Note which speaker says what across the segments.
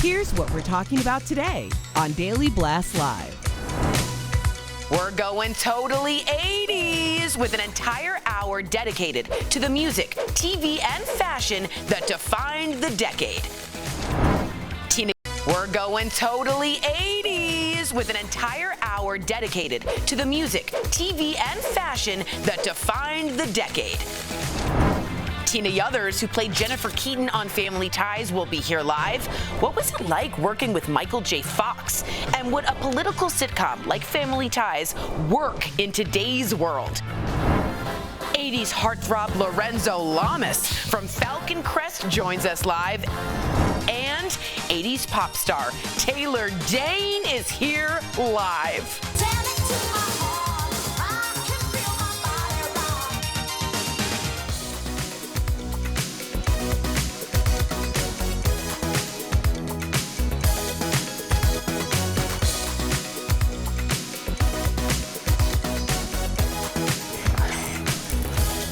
Speaker 1: Here's what we're talking about today on Daily Blast Live.
Speaker 2: We're going totally 80s with an entire hour dedicated to the music, TV, and fashion that defined the decade. We're going totally 80s with an entire hour dedicated to the music, TV, and fashion that defined the decade. Tina Yothers, who played Jennifer Keaton on Family Ties, will be here live. What was it like working with Michael J. Fox? And would a political sitcom like Family Ties work in today's world? 80s heartthrob Lorenzo Lamas from Falcon Crest joins us live. And 80s pop star Taylor Dayne is here live.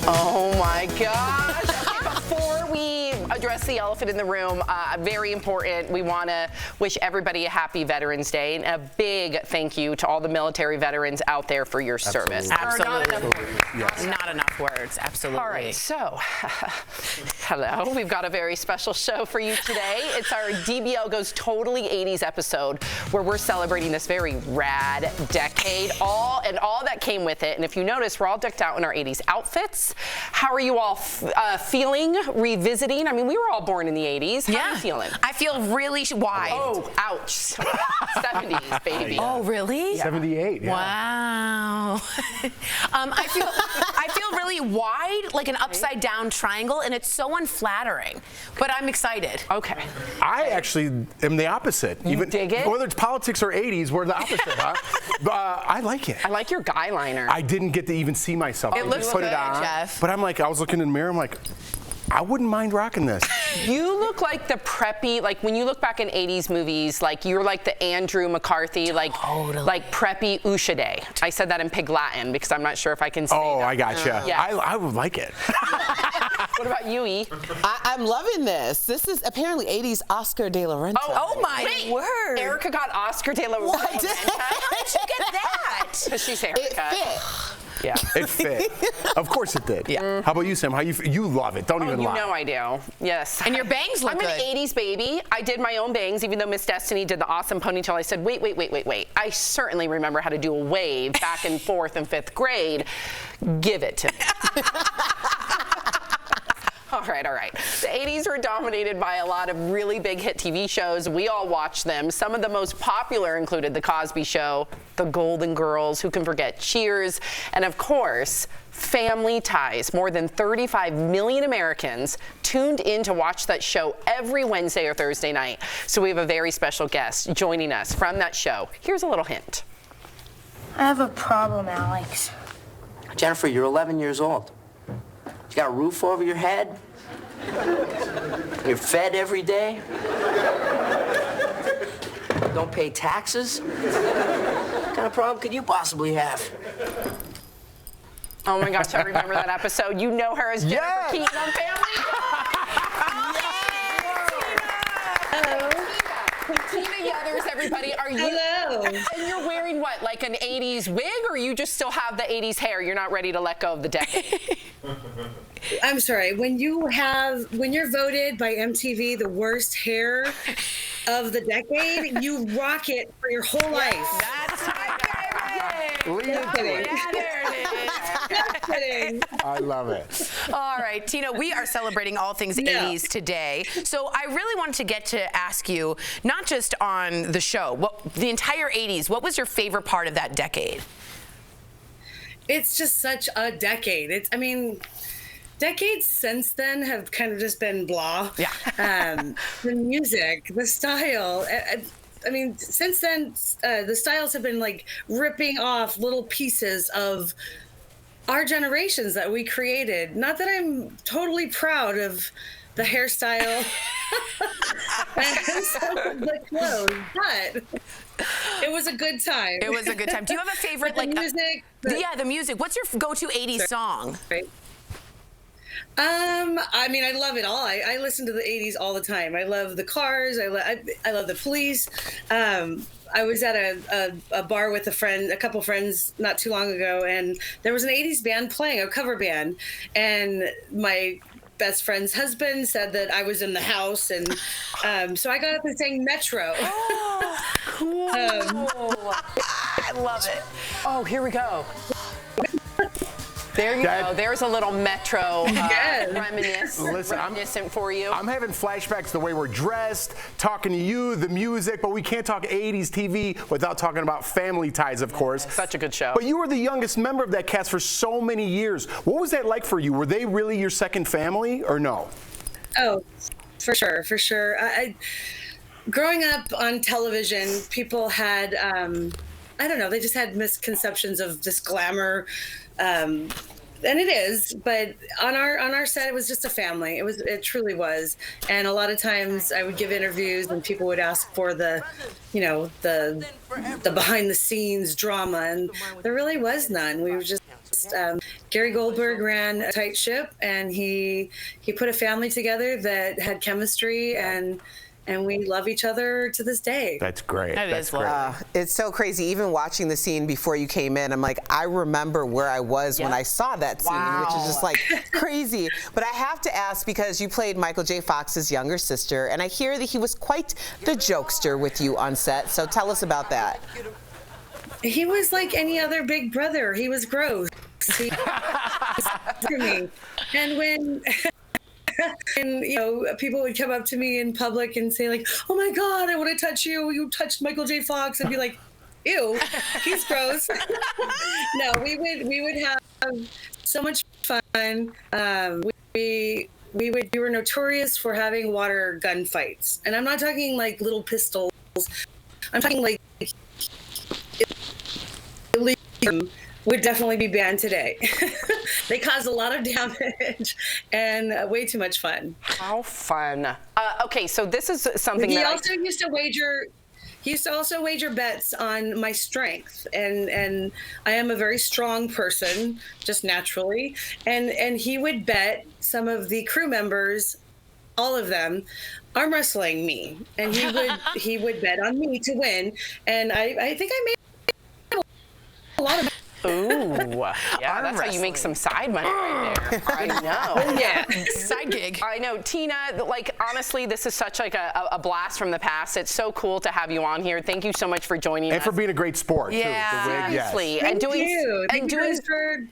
Speaker 2: Oh my gosh. Okay, before we address the elephant in the room, very important, we want to wish everybody a happy Veterans Day and a big thank you to all the military veterans out there for your service.
Speaker 3: Absolutely. Not enough words. Absolutely.
Speaker 2: All right, so, hello. We've got a very special show for you today. It's our DBL Goes Totally 80s episode where we're celebrating this very rad decade, all that came with it. And if you notice, we're all decked out in our 80s outfits. How are you all feeling, revisiting? I mean, we were all born in the 80s. How are you feeling?
Speaker 3: I feel really wide.
Speaker 2: Oh, ouch. 70s, baby.
Speaker 3: Oh, really?
Speaker 4: Yeah. 78, yeah.
Speaker 3: Wow. I feel really wide, like an upside down triangle, and it's so unflattering. But I'm excited.
Speaker 2: Okay.
Speaker 4: I actually am the opposite.
Speaker 2: You dig it?
Speaker 4: Whether it's politics or 80s, we're the opposite, huh? I like it.
Speaker 2: I like your guy liner.
Speaker 4: I didn't get to even see myself.
Speaker 3: It looks
Speaker 4: put
Speaker 3: good,
Speaker 4: it on,
Speaker 3: Jeff.
Speaker 4: But I'm like, I was looking in the mirror, I'm like, I wouldn't mind rocking this.
Speaker 2: You look like the preppy, like when you look back in 80s movies, like you're like the Andrew McCarthy, like preppy Usha Day. I said that in Pig Latin because I'm not sure if I can say that.
Speaker 4: Oh, I gotcha.
Speaker 2: Yes.
Speaker 4: I would like it.
Speaker 2: What about you, E?
Speaker 5: I'm loving this. This is apparently 80s Oscar de la Renta.
Speaker 3: Oh my word.
Speaker 2: Erica got Oscar de la Renta.
Speaker 5: How
Speaker 3: did you get that?
Speaker 2: Because she's Erica.
Speaker 5: It fit.
Speaker 2: Yeah.
Speaker 4: It fit. Of course it did.
Speaker 2: Yeah.
Speaker 4: How about you, Sam? How you love it. Don't even lie.
Speaker 2: You know I do. Yes.
Speaker 3: And your bangs look good.
Speaker 2: I'm an 80s baby. I did my own bangs, even though Miss Destiny did the awesome ponytail. I said, wait. I certainly remember how to do a wave back in 4th and 5th grade. Give it to me. All right. The 80s were dominated by a lot of really big hit TV shows. We all watched them. Some of the most popular included The Cosby Show, The Golden Girls, who can forget Cheers, and of course, Family Ties. More than 35 million Americans tuned in to watch that show every Wednesday or Thursday night. So we have a very special guest joining us from that show. Here's a little hint.
Speaker 6: I have a problem, Alex.
Speaker 7: Jennifer, you're 11 years old. You got a roof over your head? You're fed every day? Don't pay taxes? What kind of problem could you possibly have?
Speaker 2: Oh my gosh, I remember that episode. You know her as Jennifer Keaton on Family. Tina Yothers, everybody. Are you?
Speaker 6: Hello.
Speaker 2: And you're wearing what, like an 80s wig, or you just still have the 80s hair? You're not ready to let go of the decade?
Speaker 6: I'm sorry. When you're voted by MTV the worst hair of the decade, you rock it for your whole life.
Speaker 2: That's my favorite.
Speaker 4: Lean into it.
Speaker 2: Yeah, there it is.
Speaker 6: Just kidding.
Speaker 4: I love it.
Speaker 3: All right, Tina, we are celebrating all things 80s today. So I really wanted to get to ask you, not just on the show, the entire 80s, what was your favorite part of that decade?
Speaker 6: It's just such a decade. Decades since then have kind of just been blah.
Speaker 3: Yeah.
Speaker 6: The music, the style. Since then, the styles have been like ripping off little pieces of our generations that we created. Not that I'm totally proud of the hairstyle and some of the clothes, but it was a good time.
Speaker 3: It was a good time. Do you have a favorite,
Speaker 6: the music?
Speaker 3: The music. What's your go-to 80s song?
Speaker 6: Right. I mean, I love it all. I listen to the 80s all the time. I love the Cars. I love the Police. I was at a bar with a couple friends not too long ago, and there was an 80s band playing, a cover band, and my best friend's husband said that I was in the house, and so I got up and sang Metro.
Speaker 3: Oh, cool. I love it. Oh, here we go. There you go. There's a little Metro reminiscent for you.
Speaker 4: I'm having flashbacks to the way we're dressed, talking to you, the music, but we can't talk 80s TV without talking about Family Ties, of course.
Speaker 3: Such a good show.
Speaker 4: But you were the youngest member of that cast for so many years. What was that like for you? Were they really your second family or no?
Speaker 6: Oh, for sure, for sure. Growing up on television, people had, I don't know, they just had misconceptions of this glamour. And it is, but on our set, it was just a family. It truly was. And a lot of times I would give interviews and people would ask for the behind the scenes drama, and there really was none. We were just Gary Goldberg ran a tight ship, and he put a family together that had chemistry, and we love each other to this day.
Speaker 4: That's great.
Speaker 3: That's great.
Speaker 5: It's so crazy. Even watching the scene before you came in, I'm like, I remember where I was when I saw that scene, which is just like crazy. But I have to ask, because you played Michael J. Fox's younger sister, and I hear that he was quite the jokester with you on set. So tell us about that.
Speaker 6: He was like any other big brother. He was gross. He for me. And when and people would come up to me in public and say like, "Oh my God, I want to touch you. You touched Michael J. Fox." I'd be like, "Ew, he's gross." No, we would have so much fun. We were notorious for having water gun fights, and I'm not talking like little pistols. I'm talking like illegal. Would definitely be banned today. They cause a lot of damage and way too much fun.
Speaker 3: How fun. Okay, so this is something
Speaker 6: he
Speaker 3: that
Speaker 6: also used to also wager bets on my strength, and I am a very strong person, just naturally, and he would bet some of the crew members, all of them, arm wrestling me, and he would bet on me to win, and I think I made a lot of.
Speaker 3: Ooh, yeah, that's how you make some side money right there. I know.
Speaker 6: Yeah,
Speaker 3: side gig. I know, Tina. Like honestly, this is such like a blast from the past. It's so cool to have you on here. Thank you so much for joining us.
Speaker 4: And for being a great sport.
Speaker 3: Yeah,
Speaker 4: too. The wig,
Speaker 3: seriously.
Speaker 4: Yes.
Speaker 3: And doing.
Speaker 6: Thank you guys for.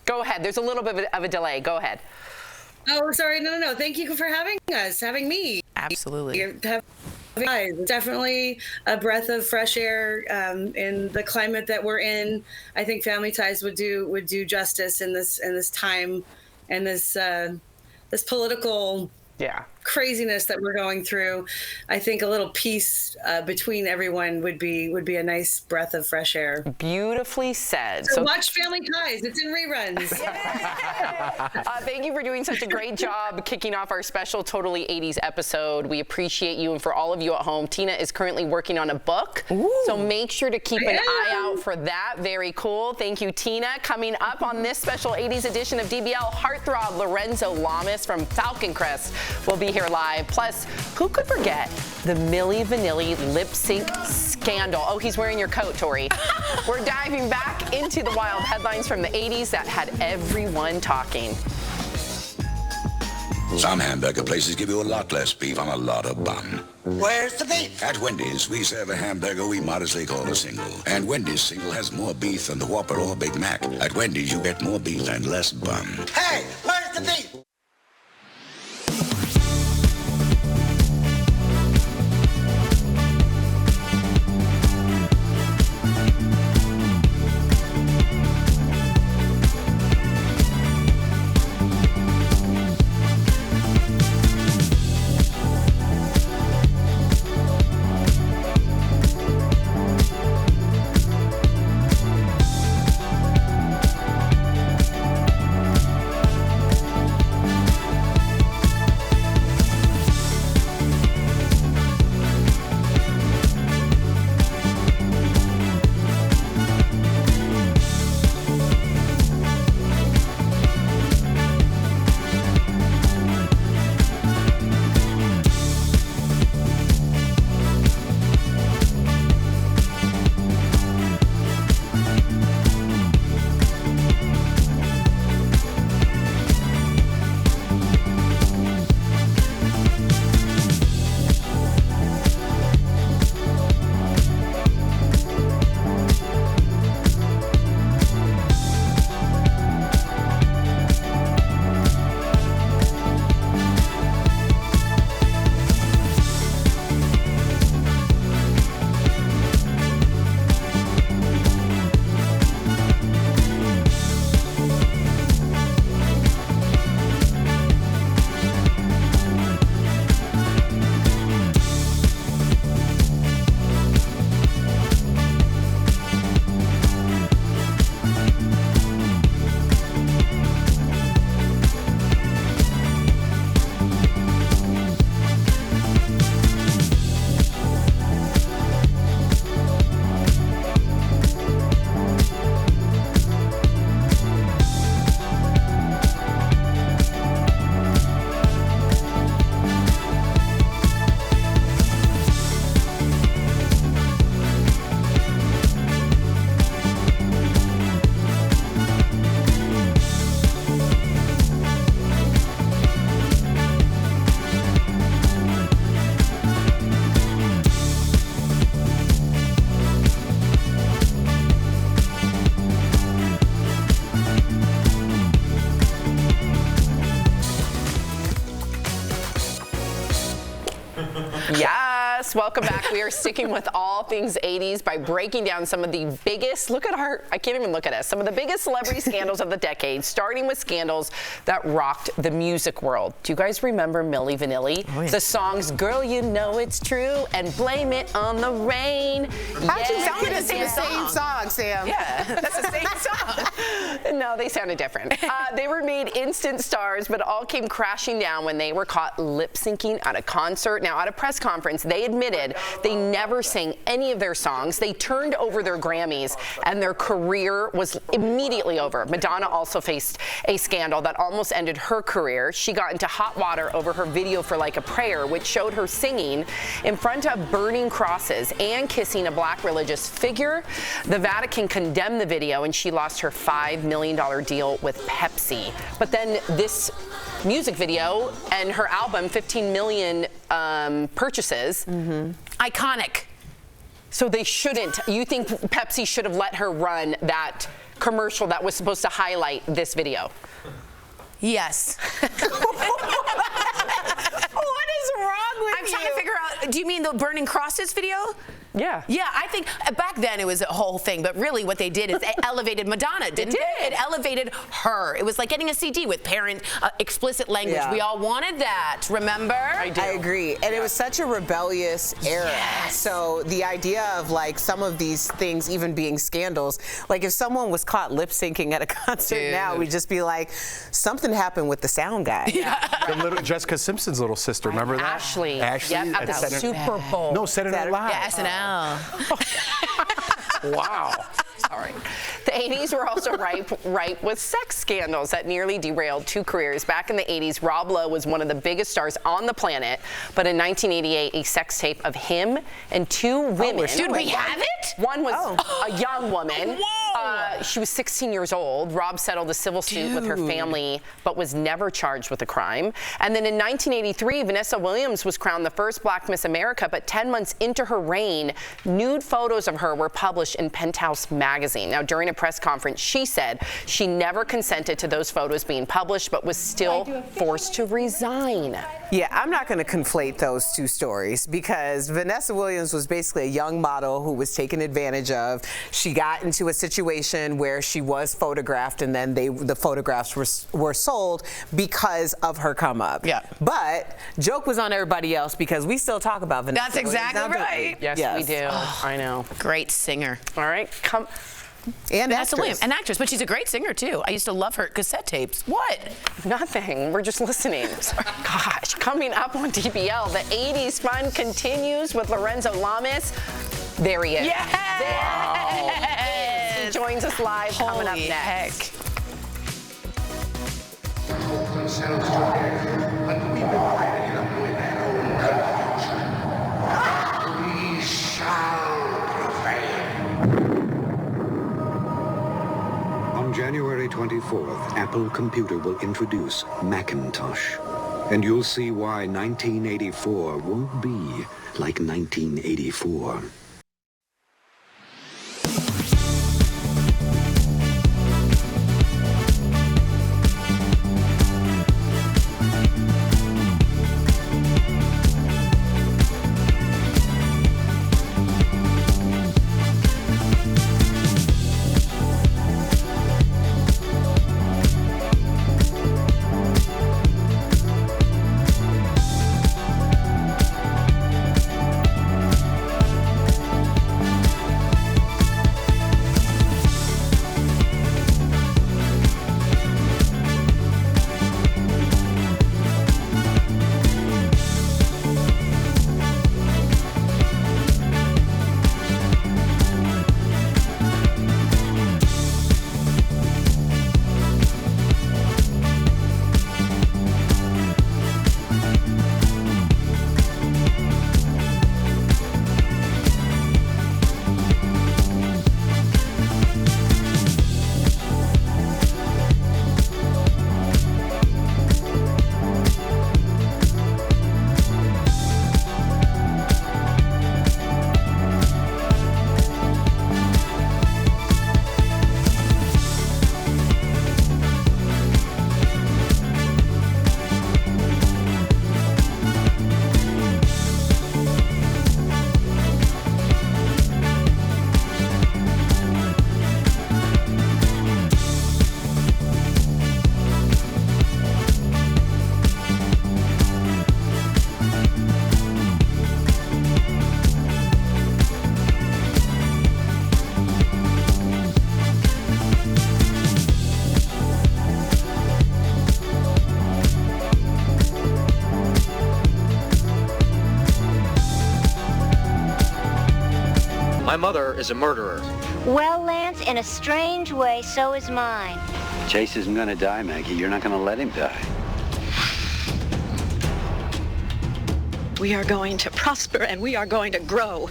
Speaker 3: Go ahead. There's a little bit of a delay. Go ahead.
Speaker 6: Oh, sorry. No. Thank you for having me.
Speaker 3: Absolutely.
Speaker 6: It's definitely a breath of fresh air in the climate that we're in. I think Family Ties would do justice in this time and this political craziness that we're going through. I think a little peace between everyone would be a nice breath of fresh air.
Speaker 3: Beautifully said.
Speaker 6: So watch Family Ties. It's in reruns.
Speaker 3: Thank you for doing such a great job kicking off our special Totally 80s episode. We appreciate you, and for all of you at home, Tina is currently working on a book. Ooh. So make sure to keep an eye out for that. Very cool. Thank you, Tina. Coming up on this special 80s edition of DBL, heartthrob Lorenzo Lamas from Falcon Crest will be here live. Plus, who could forget the Milli Vanilli lip sync scandal? Oh, he's wearing your coat, Tori. We're diving back into the wild headlines from the 80s that had everyone talking.
Speaker 8: Some hamburger places give you a lot less beef on a lot of bun.
Speaker 7: Where's the beef?
Speaker 8: At Wendy's, we serve a hamburger we modestly call a single. And Wendy's single has more beef than the Whopper or Big Mac. At Wendy's, you get more beef and less bun.
Speaker 7: Hey, where's the beef?
Speaker 3: Yes, welcome back. We are sticking with all things 80s by breaking down some of the biggest, look at our, I can't even look at us, some of the biggest celebrity scandals of the decade, starting with scandals that rocked the music world. Do you guys remember Milli Vanilli?
Speaker 5: Oh, yeah.
Speaker 3: The songs Girl You Know It's True and Blame It on the Rain.
Speaker 5: How'd you
Speaker 3: Yeah,
Speaker 5: get it the same song, Sam?
Speaker 3: Yeah, that's the same song. No, they sounded different. They were made instant stars, but all came crashing down when they were caught lip syncing at a concert. Now, at a press conference, they admitted they never sang any of their songs. They turned over their Grammys, and their career was immediately over. Madonna also faced a scandal that almost ended her career. She got into hot water over her video for Like a Prayer, which showed her singing in front of burning crosses and kissing a black religious figure. The Vatican condemned the video, and she lost her $5 million deal with Pepsi. But then this music video and her album, 15 million purchases. Iconic. So they shouldn't. You think Pepsi should have let her run that commercial that was supposed to highlight this video?
Speaker 2: Yes.
Speaker 5: What is wrong with
Speaker 2: I'm trying to figure out, do you mean the Burning Crosses video?
Speaker 3: Yeah.
Speaker 2: Yeah, I think back then it was a whole thing, but really what they did is they elevated Madonna, didn't they? It elevated her. It was like getting a CD with parent explicit language.
Speaker 5: Yeah.
Speaker 2: We all wanted that, remember?
Speaker 5: I agree. And it was such a rebellious era.
Speaker 2: Yes.
Speaker 5: So the idea of like some of these things even being scandals, like if someone was caught lip syncing at a concert now, we'd just be like, something happened with the sound guy.
Speaker 4: The little Jessica Simpson's little sister, remember that?
Speaker 3: Ashley.
Speaker 4: Ashley
Speaker 3: Yep, at the
Speaker 4: Saturday-
Speaker 3: Super Bowl.
Speaker 4: No, Saturday Night Live.
Speaker 2: Yeah, SNL.
Speaker 4: Wow.
Speaker 3: Sorry. The 80s were also ripe with sex scandals that nearly derailed two careers. Back in the 80s, Rob Lowe was one of the biggest stars on the planet, but in 1988, a sex tape of him and two women.
Speaker 2: Dude, we have it?
Speaker 3: One was a young woman.
Speaker 2: Whoa.
Speaker 3: She was 16 years old. Rob settled a civil suit with her family, but was never charged with a crime. And then in 1983, Vanessa Williams was crowned the first Black Miss America, but 10 months into her reign, nude photos of her were published in Penthouse magazine. Now, during a press conference, she said she never consented to those photos being published, but was still forced to resign.
Speaker 5: Yeah, I'm not going to conflate those two stories because Vanessa Williams was basically a young model who was taken advantage of. She got into a situation where she was photographed, and then the photographs were sold because of her come up.
Speaker 2: Yeah.
Speaker 5: But joke was on everybody else because we still talk about Vanessa
Speaker 2: That's
Speaker 5: Williams,
Speaker 2: exactly
Speaker 5: now, don't we?
Speaker 2: right.
Speaker 3: Yes, we do. I know.
Speaker 2: Great singer.
Speaker 3: All right, come.
Speaker 5: And
Speaker 2: Vanessa
Speaker 5: actress.
Speaker 2: Williams, an actress, but she's a great singer too. I used to love her cassette tapes. What?
Speaker 3: Nothing. We're just listening. Gosh, coming up on DBL, the 80s fun continues with Lorenzo Lamas. There he is.
Speaker 2: Yes!
Speaker 3: There he is. He joins us live coming up
Speaker 2: Holy
Speaker 3: next.
Speaker 2: heck.
Speaker 9: Themselves to death, but we've been fighting them with their own confusion. We shall prevail.
Speaker 10: On January 24th, Apple Computer will introduce Macintosh. And you'll see why 1984 won't be like 1984.
Speaker 11: My mother is a murderer.
Speaker 12: Well, Lance, in a strange way, so is mine.
Speaker 13: Chase isn't gonna die, Maggie. You're not gonna let him die.
Speaker 14: We are going to prosper and we are going to grow.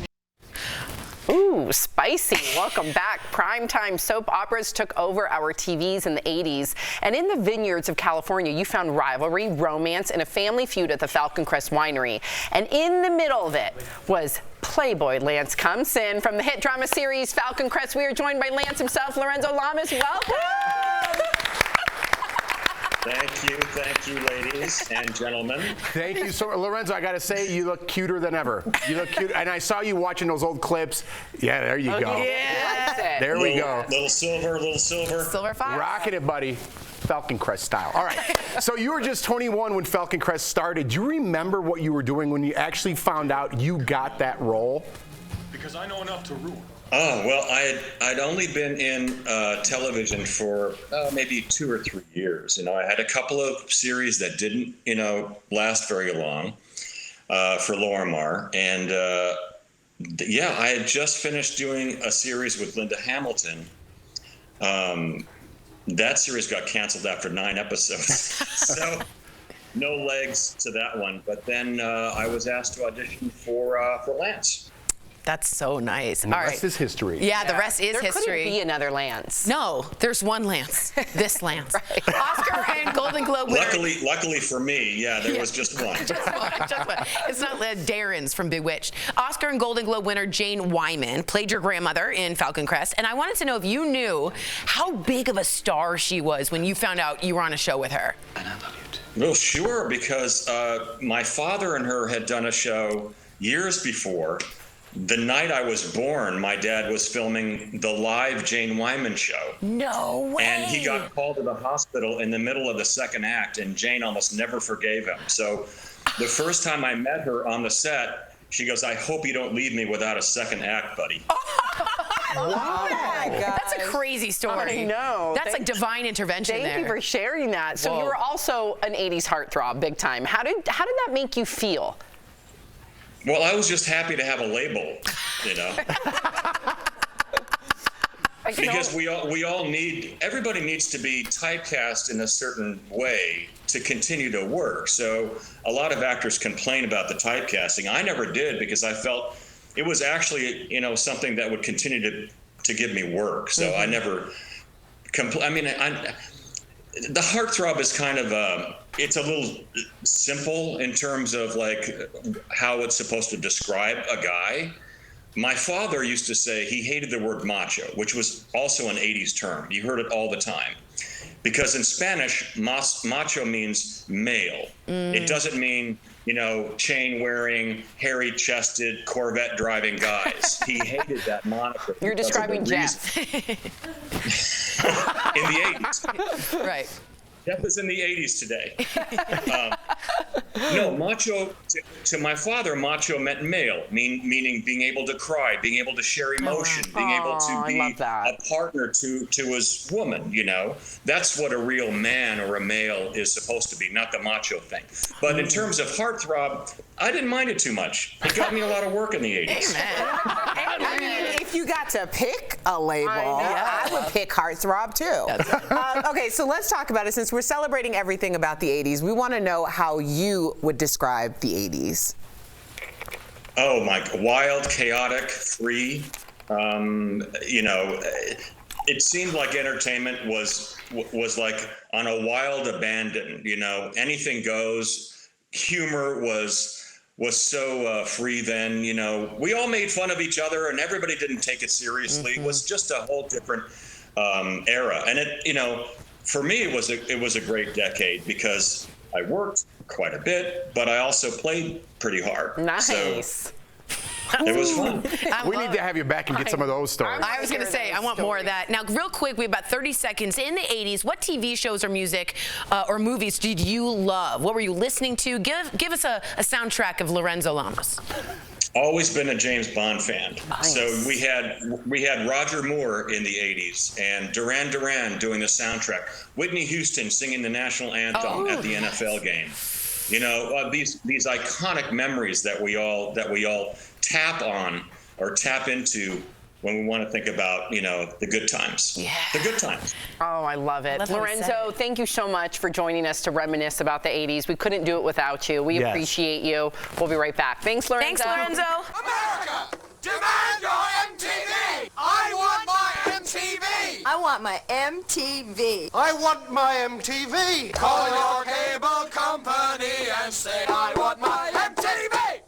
Speaker 3: Ooh, spicy. Welcome back. Primetime soap operas took over our TVs in the 80s. And in the vineyards of California, you found rivalry, romance, and a family feud at the Falcon Crest Winery. And in the middle of it was Playboy Lance Comes In. From the hit drama series Falcon Crest, we are joined by Lance himself, Lorenzo Lamas. Welcome.
Speaker 15: Thank you, ladies and gentlemen.
Speaker 4: Thank you so much. Lorenzo, I got to say, you look cuter than ever. You look cute. And I saw you watching those old clips. Yeah, there you go.
Speaker 3: Yeah.
Speaker 4: There we go.
Speaker 15: Little silver.
Speaker 3: Silver fox.
Speaker 4: Rocking it, buddy. Falcon Crest style. All right. So you were just 21 when Falcon Crest started. Do you remember what you were doing when you actually found out you got that role?
Speaker 15: Because I know enough to rule. Oh, well, I'd only been in television for maybe 2 or 3 years. You know, I had a couple of series that didn't, last very long for Lorimar. And, I had just finished doing a series with Linda Hamilton. That series got canceled after 9 episodes. So no legs to that one. But then I was asked to audition for Lance.
Speaker 1: That's so nice.
Speaker 4: And the rest is history.
Speaker 1: Yeah, the rest is
Speaker 3: there
Speaker 1: history.
Speaker 3: There couldn't be another Lance.
Speaker 1: No, there's one Lance. This Lance. Right. Oscar and Golden Globe winner.
Speaker 15: Luckily for me, there was just one.
Speaker 1: just one. It's not Darren's from Bewitched. Oscar and Golden Globe winner Jane Wyman played your grandmother in Falcon Crest, and I wanted to know if you knew how big of a star she was when you found out you were on a show with her.
Speaker 15: And I love you too. Well, sure, because my father and her had done a show years before. The night I was born, my dad was filming the live Jane Wyman show.
Speaker 1: No way.
Speaker 15: And he got called to the hospital in the middle of the second act, and Jane almost never forgave him. So the first time I met her on the set, she goes, "I hope you don't leave me without a second act, buddy."
Speaker 1: Wow. That's a crazy story.
Speaker 3: I know.
Speaker 1: That's like divine intervention there.
Speaker 3: Thank you for sharing that. So you were also an 80s heartthrob, big time. How did that make you feel?
Speaker 15: Well, I was just happy to have a label, Because everybody needs to be typecast in a certain way to continue to work. So a lot of actors complain about the typecasting. I never did because I felt it was actually, something that would continue to give me work. So I never the heartthrob is kind of it's a little simple in terms of like how it's supposed to describe a guy. My father used to say he hated the word macho, which was also an 80s term. You heard it all the time. Because in Spanish, macho means male. It doesn't mean, chain-wearing, hairy-chested, Corvette-driving guys. He hated that moniker.
Speaker 3: You're describing Jeff.
Speaker 15: In the 80s.
Speaker 1: Right.
Speaker 15: Jeff is in the 80s today. No, macho, to my father, macho meant male, meaning being able to cry, being able to share emotion, being able to be a partner to his woman, That's what a real man or a male is supposed to be, not the macho thing. But in terms of heartthrob, I didn't mind it too much. It got me a lot of work in the 80s.
Speaker 5: I mean, if you got to pick a label, I would pick heartthrob too. Okay, so let's talk about it. Since we're celebrating everything about the 80s, we want to know how you would describe the 80s.
Speaker 15: Oh, my, wild, chaotic, free. It seemed like entertainment was like on a wild abandon. Anything goes. Humor was so free then. We all made fun of each other, and everybody didn't take it seriously. It was just a whole different era, and for me, it was a great decade because I worked quite a bit, but I also played pretty hard.
Speaker 3: Nice.
Speaker 15: So it was fun.
Speaker 4: We need to have you back and get some of those stories.
Speaker 1: I was going to say, I want more of that. Now, real quick, we have about 30 seconds. In the 80s, what TV shows or music or movies did you love? What were you listening to? Give us a soundtrack of Lorenzo Lamas.
Speaker 15: Always been a James Bond fan. Nice. So we had Roger Moore in the 80s and Duran Duran doing the soundtrack. Whitney Houston singing the national anthem at the NFL game. These iconic memories that we all tap on or tap into when we want to think about, the good times. Yeah. The good times.
Speaker 3: Oh, I love it. Lorenzo, thank you so much for joining us to reminisce about the 80s. We couldn't do it without you. We appreciate you. We'll be right back. Thanks, Lorenzo.
Speaker 1: Thanks, Lorenzo.
Speaker 11: America, demand your MTV. I want my MTV.
Speaker 16: I want my MTV.
Speaker 11: I want my MTV. Call your cable company and say, I want my MTV.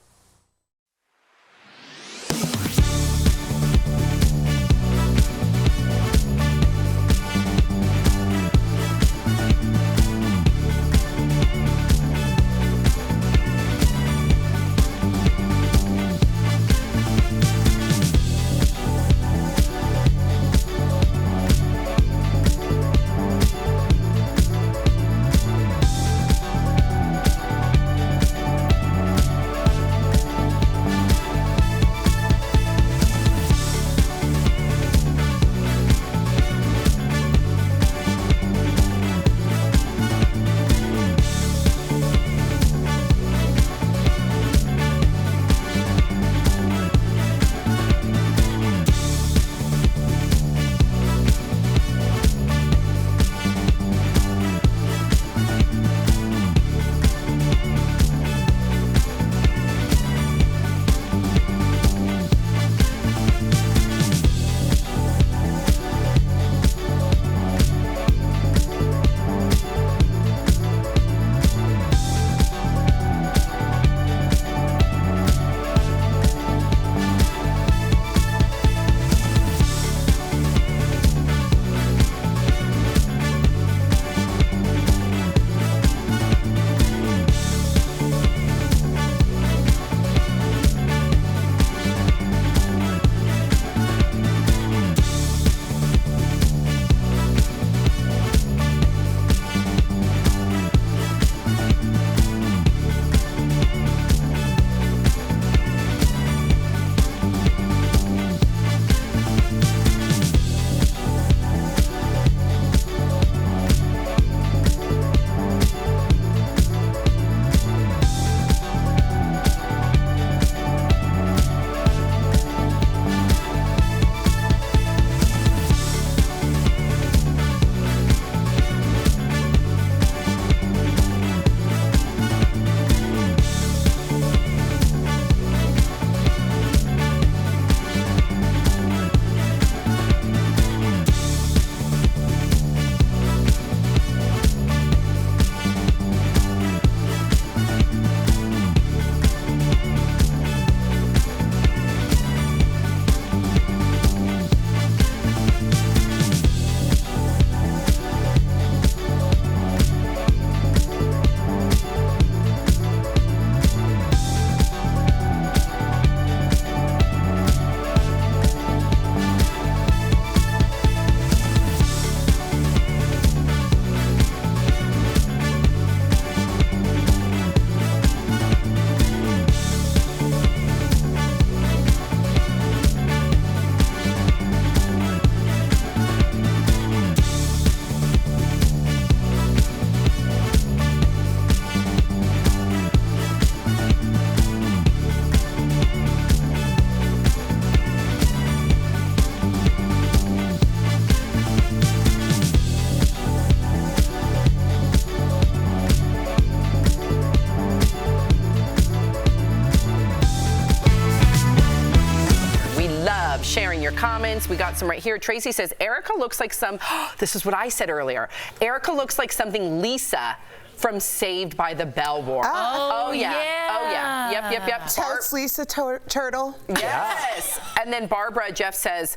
Speaker 3: sharing your comments. We got some right here. Tracy says, Erica looks like some, this is what I said earlier. Erica looks like something Lisa from Saved by the Bell wore.
Speaker 5: Oh,
Speaker 3: yeah. Oh, yeah. Yep.
Speaker 5: Totes Lisa Turtle.
Speaker 3: Yes. And then Barbara says,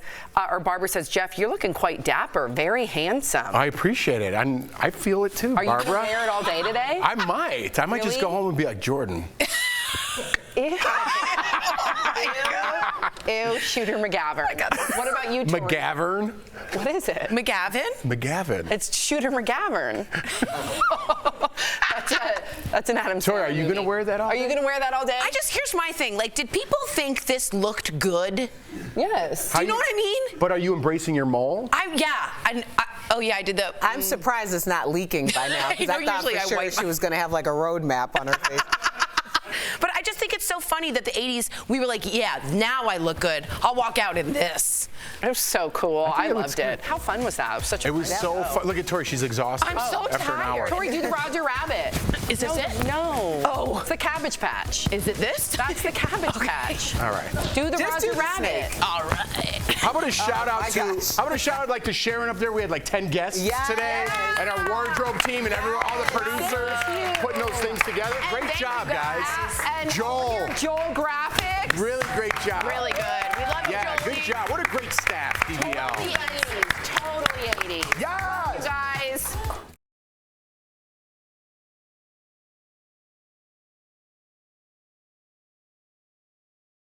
Speaker 3: Jeff, you're looking quite dapper, very handsome.
Speaker 4: I appreciate it. I feel it too, Barbara.
Speaker 3: Are you going to wear it all day today?
Speaker 4: I might. I might just go home and be like Jordan.
Speaker 3: Ew. Ew, Shooter McGavern. What about you, Tori?
Speaker 4: McGavern?
Speaker 3: What is it?
Speaker 1: McGavin?
Speaker 4: McGavin.
Speaker 3: It's Shooter McGavern. That's an Adam Sandler
Speaker 4: Tori, are you going to wear that all day?
Speaker 3: Are you going to wear that all day?
Speaker 1: Here's my thing. Like, did people think this looked good?
Speaker 3: Yes.
Speaker 1: Do you know what I mean?
Speaker 4: But are you embracing your mole?
Speaker 1: I did the.
Speaker 5: I'm surprised it's not leaking by now, because I thought for sure she was going to have like a road map on her face.
Speaker 1: But I just think it's it's so funny that the 80s, we were like, yeah, now I look good. I'll walk out in this.
Speaker 3: It was so cool. I loved it. How fun was that? It was such a
Speaker 4: It was so fun. Look at Tori, she's exhausted.
Speaker 3: I'm so
Speaker 4: after an hour.
Speaker 3: tired. Tori, do the Roger Rabbit.
Speaker 1: Is this it?
Speaker 3: No.
Speaker 1: Oh.
Speaker 3: It's the Cabbage Patch.
Speaker 1: Is it this?
Speaker 3: That's the Cabbage Patch.
Speaker 4: All right.
Speaker 3: Do the
Speaker 5: Just
Speaker 3: Roger
Speaker 5: do the
Speaker 3: Rabbit.
Speaker 5: snake.
Speaker 1: All right.
Speaker 4: How about a shout out
Speaker 5: my
Speaker 4: to
Speaker 5: gosh.
Speaker 4: how about a shout out like to Sharon up there? We had like 10 guests
Speaker 5: Yes.
Speaker 4: today, and our wardrobe team and all the producers putting those things together. Great job, guys.
Speaker 3: And
Speaker 4: Joel,
Speaker 3: Joel graphics.
Speaker 4: really great job.
Speaker 1: Really good. We love you,
Speaker 4: Yeah,
Speaker 1: Jolie.
Speaker 4: good job. What a great staff, DBL.
Speaker 1: Yes.